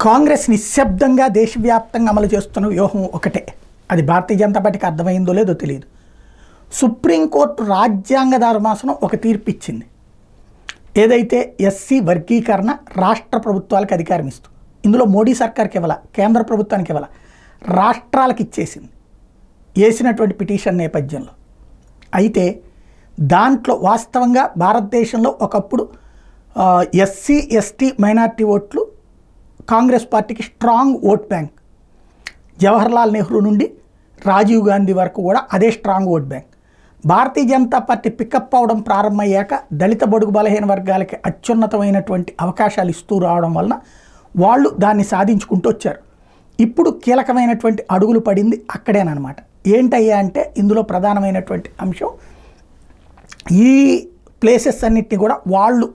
కాంగ్రెస్ నిశ్శబ్దంగా దేశవ్యాప్తంగా అమలు చేస్తున్న వ్యూహం ఒకటే. అది భారతీయ జనతా పార్టీకి అర్థమైందో లేదో తెలియదు. సుప్రీంకోర్టు రాజ్యాంగ ధర్మాసనం ఒక తీర్పు ఇచ్చింది. ఏదైతే ఎస్సీ వర్గీకరణ రాష్ట్ర ప్రభుత్వాలకు అధికారం ఇస్తూ, ఇందులో మోడీ సర్కార్కి ఇవ్వాల, కేంద్ర ప్రభుత్వానికి ఇవ్వాల, రాష్ట్రాలకు ఇచ్చేసింది వేసినటువంటి పిటిషన్ నేపథ్యంలో. అయితే దాంట్లో వాస్తవంగా భారతదేశంలో ఒకప్పుడు ఎస్సీ ఎస్టీ మైనార్టీ ఓట్లు కాంగ్రెస్ పార్టీకి strong vote bank. Jawaharlal Nehru నుండి రాజీవ్ గాంధీ వరకు కూడా అదే strong vote bank. Bharatiya Janata party pickup అవడం ప్రారంభమయ్యాక దళిత బడుగు బలహీన వర్గాలకి అత్యున్నతమైనటువంటి అవకాశాలు ఇస్తూ రావడం వలన వాళ్ళు దాన్ని సాధించుకుంటూ వచ్చారు. ఇప్పుడు కీలకమైనటువంటి అడుగులు పడింది అక్కడేనమాట. ఏంటయ్యా అంటే ఇందులో ప్రధానమైనటువంటి అంశం, ఈ ప్లేసెస్ అన్నిటిని కూడా వాళ్ళు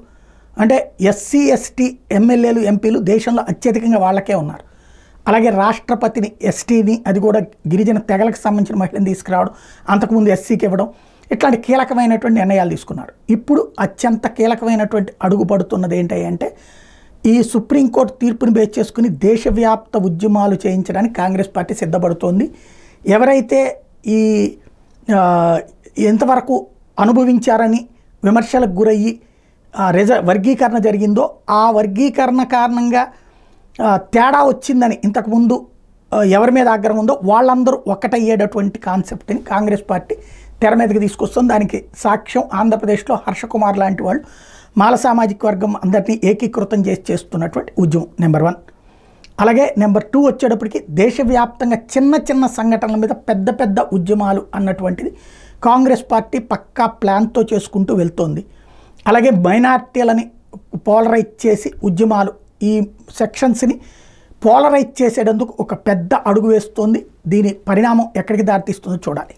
అంటే ఎస్సీ ఎస్టీ ఎమ్మెల్యేలు ఎంపీలు దేశంలో అత్యధికంగా వాళ్ళకే ఉన్నారు. అలాగే రాష్ట్రపతిని ఎస్టీని, అది కూడా గిరిజన తెగలకు సంబంధించిన మహిళని తీసుకురావడం, అంతకుముందు ఎస్సీకి ఇవ్వడం, ఇట్లాంటి కీలకమైనటువంటి నిర్ణయాలు తీసుకున్నారు. ఇప్పుడు అత్యంత కీలకమైనటువంటి అడుగు పడుతున్నది ఏంటంటే, ఈ సుప్రీంకోర్టు తీర్పుని బేస్ చేసుకుని దేశవ్యాప్త ఉద్యమాలు చేయించడానికి కాంగ్రెస్ పార్టీ సిద్ధపడుతోంది. ఎవరైతే ఈ ఎంతవరకు అనుభవించారని విమర్శలకు గురయ్యి వర్గీకరణ జరిగిందో, ఆ వర్గీకరణ కారణంగా తేడా వచ్చిందని ఇంతకుముందు ఎవరి మీద ఆగ్రహం ఉందో వాళ్ళందరూ ఒక్కటయ్యేటటువంటి కాన్సెప్ట్ని కాంగ్రెస్ పార్టీ తెర మీదకి తీసుకొస్తుంది. దానికి సాక్ష్యం ఆంధ్రప్రదేశ్లో హర్షకుమార్ లాంటి వాళ్ళు మాల సామాజిక వర్గం అందరినీ ఏకీకృతం చేస్తున్నటువంటి ఉద్యమం నెంబర్ 1. అలాగే నెంబర్ 2 వచ్చేటప్పటికి దేశవ్యాప్తంగా చిన్న చిన్న సంఘటనల మీద పెద్ద పెద్ద ఉద్యమాలు అన్నటువంటిది కాంగ్రెస్ పార్టీ పక్కా ప్లాన్తో చేసుకుంటూ వెళ్తోంది. అలాగే మైనార్టీలని పోలరైజ్ చేసి ఉద్యమాలు, ఈ సెక్షన్స్ని పోలరైజ్ చేసేటందుకు ఒక పెద్ద అడుగు వేస్తోంది. దీని పరిణామం ఎక్కడికి దారితీస్తుందో చూడాలి.